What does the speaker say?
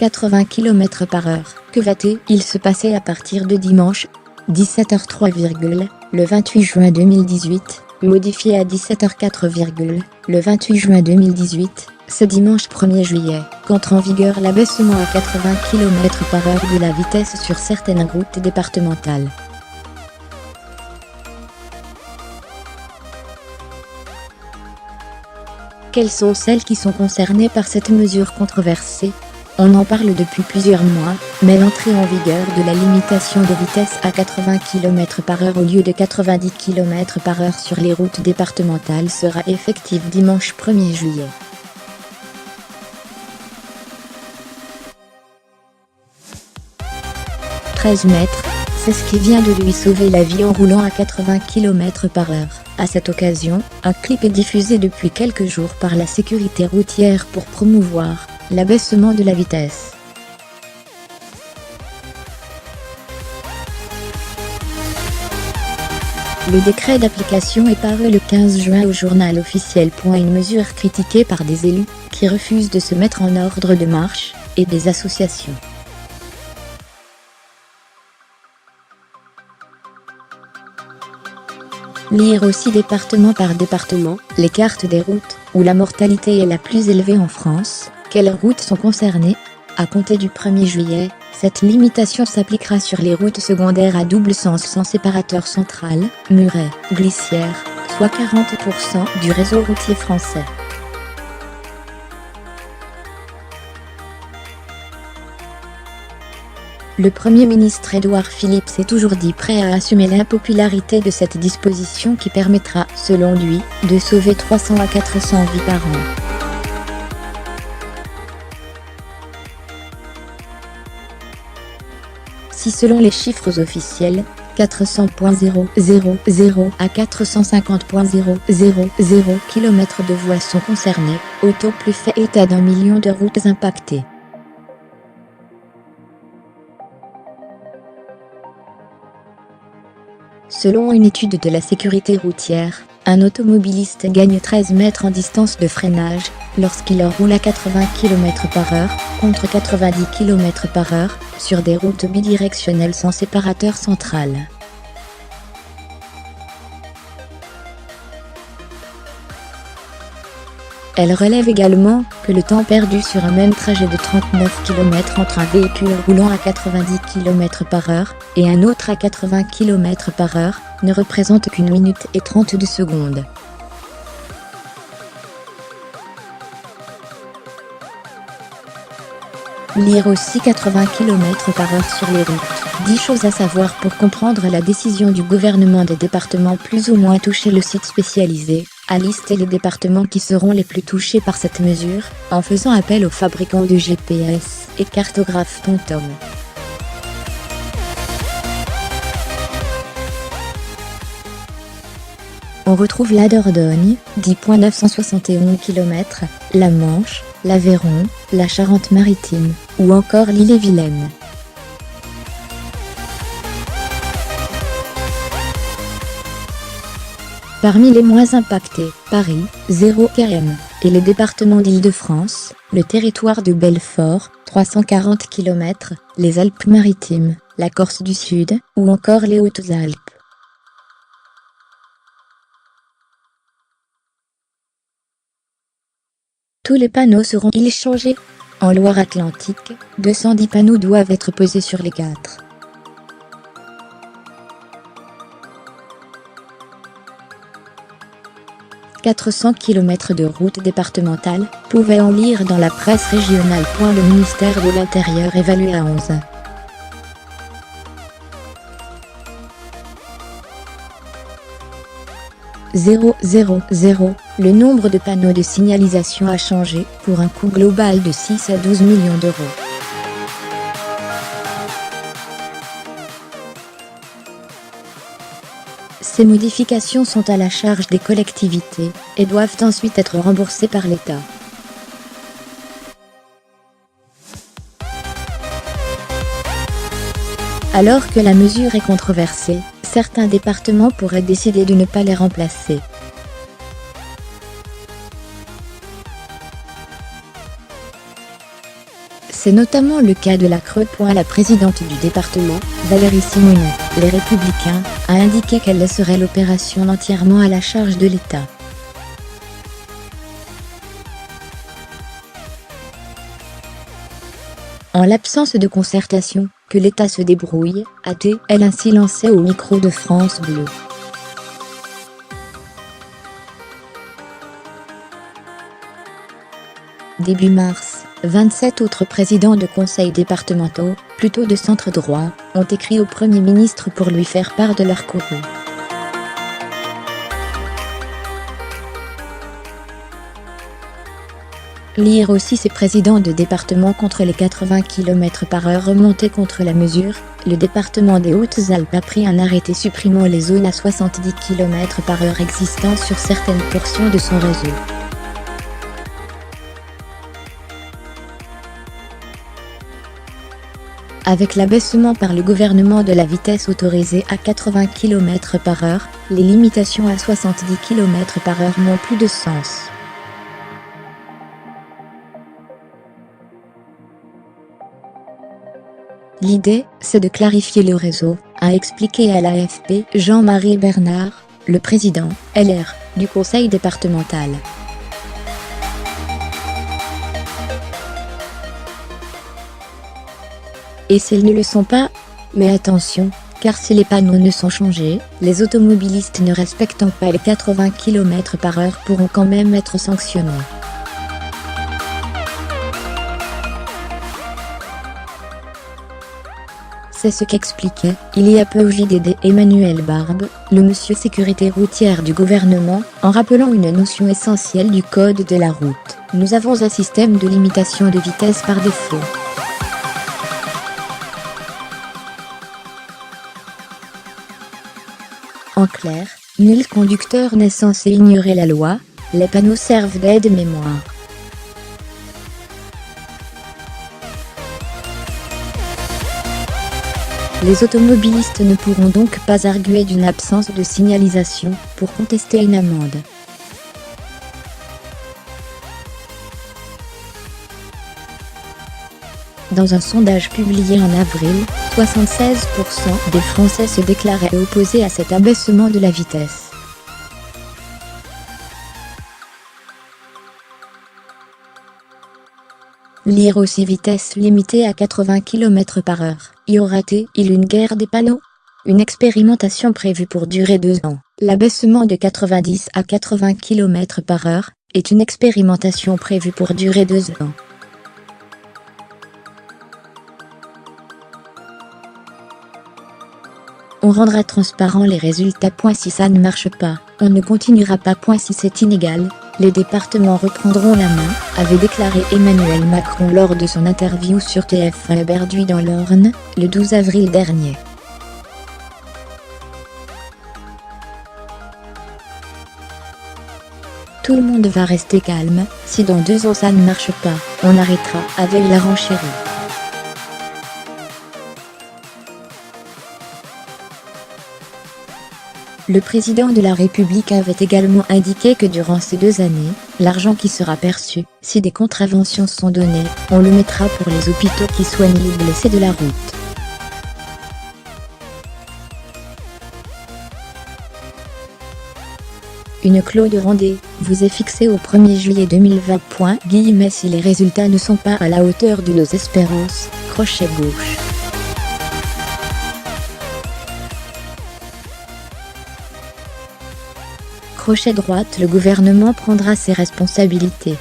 80 km/h. Que va-t-il se passer à partir de dimanche 17h03, le 28 juin 2018, modifié à 17h04, le 28 juin 2018, c'est dimanche 1er juillet, qu'entre en vigueur l'abaissement à 80 km/h de la vitesse sur certaines routes départementales. Quelles sont celles qui sont concernées par cette mesure controversée? On en parle depuis plusieurs mois, mais l'entrée en vigueur de la limitation de vitesse à 80 km/h au lieu de 90 km/h sur les routes départementales sera effective dimanche 1er juillet. « 13 mètres, c'est ce qui vient de lui sauver la vie en roulant à 80 km/h. À cette occasion, un clip est diffusé depuis quelques jours par la sécurité routière pour promouvoir l'abaissement de la vitesse. Le décret d'application est paru le 15 juin au journal officiel. Une mesure critiquée par des élus qui refusent de se mettre en ordre de marche et des associations. Lire aussi département par département, les cartes des routes, où la mortalité est la plus élevée en France. Quelles routes sont concernées? À compter du 1er juillet, cette limitation s'appliquera sur les routes secondaires à double sens sans séparateur central, muret, glissière, soit 40% du réseau routier français. Le Premier ministre Édouard Philippe s'est toujours dit prêt à assumer l'impopularité de cette disposition qui permettra, selon lui, de sauver 300 à 400 vies par an. Si selon les chiffres officiels, 400.000 à 450.000 km de voies sont concernés, Auto Plus fait état d'1 million de routes impactées. Selon une étude de la sécurité routière, un automobiliste gagne 13 mètres en distance de freinage lorsqu'il roule à 80 km/h contre 90 km/h sur des routes bidirectionnelles sans séparateur central. Elle relève également que le temps perdu sur un même trajet de 39 km entre un véhicule roulant à 90 km/h et un autre à 80 km/h ne représente qu'une minute et 32 secondes. Lire aussi 80 km/h sur les routes. 10 choses à savoir pour comprendre la décision du gouvernement des départements plus ou moins touchés. Le site spécialisé a listé les départements qui seront les plus touchés par cette mesure, en faisant appel aux fabricants de GPS et cartographes.com. On retrouve la Dordogne, 10,971 km, la Manche, l'Aveyron, la Charente-Maritime, ou encore l'Ille-et-Vilaine. Parmi les moins impactés, Paris, 0 km, et les départements d'Île-de-France, le territoire de Belfort, 340 km, les Alpes-Maritimes, la Corse du Sud, ou encore les Hautes-Alpes. Tous les panneaux seront-ils changés? En Loire-Atlantique, 210 panneaux doivent être posés sur les 4. « 400 km de routes départementales, pouvait en lire dans la presse régionale. Le ministère de l'Intérieur évalue à 11. Le nombre de panneaux de signalisation a changé, pour un coût global de 6 à 12 millions d'euros. Ces modifications sont à la charge des collectivités, et doivent ensuite être remboursées par l'État. Alors que la mesure est controversée, certains départements pourraient décider de ne pas les remplacer. C'est notamment le cas de la Creuse. La présidente du département, Valérie Simonet, Les Républicains, a indiqué qu'elle laisserait l'opération entièrement à la charge de l'État. En l'absence de concertation, que l'État se débrouille, a-t-elle ainsi lancé au micro de France Bleu. Début mars, 27 autres présidents de conseils départementaux, plutôt de centre droit, ont écrit au Premier ministre pour lui faire part de leur courroux. Lire aussi ces présidents de département contre les 80 km/h remontés contre la mesure. Le département des Hautes-Alpes a pris un arrêté supprimant les zones à 70 km/h existantes sur certaines portions de son réseau. Avec l'abaissement par le gouvernement de la vitesse autorisée à 80 km/h, les limitations à 70 km/h n'ont plus de sens. L'idée, c'est de clarifier le réseau, a expliqué à l'AFP Jean-Marie Bernard, le président, LR, du conseil départemental. Et s'ils ne le sont pas? Mais attention, car si les panneaux ne sont changés, les automobilistes ne respectant pas les 80 km/h pourront quand même être sanctionnés. C'est ce qu'expliquait, il y a peu au JDD Emmanuel Barbe, le monsieur sécurité routière du gouvernement, en rappelant une notion essentielle du code de la route. Nous avons un système de limitation de vitesse par défaut. En clair, nul conducteur n'est censé ignorer la loi, les panneaux servent d'aide-mémoire. Les automobilistes ne pourront donc pas arguer d'une absence de signalisation pour contester une amende. Dans un sondage publié en avril, 76% des Français se déclaraient opposés à cet abaissement de la vitesse. Lire aussi vitesse limitée à 80 km/h. Y aura-t-il une guerre des panneaux? Une expérimentation prévue pour durer 2 ans. L'abaissement de 90 à 80 km/h est une expérimentation prévue pour durer 2 ans. On rendra transparent les résultats. Si ça ne marche pas, on ne continuera pas. Si c'est inégal, les départements reprendront la main, avait déclaré Emmanuel Macron lors de son interview sur TF1 Berduy dans l'Orne, le 12 avril dernier. Tout le monde va rester calme, si dans 2 ans ça ne marche pas, on arrêtera, avait-il la renchérie. Le président de la République avait également indiqué que durant ces 2 années, l'argent qui sera perçu, si des contraventions sont données, on le mettra pour les hôpitaux qui soignent les blessés de la route. Une clause de rendez-vous est fixée au 1er juillet 2020. Si les résultats ne sont pas à la hauteur de nos espérances, crochet gauche. Crochet droite, le gouvernement prendra ses responsabilités.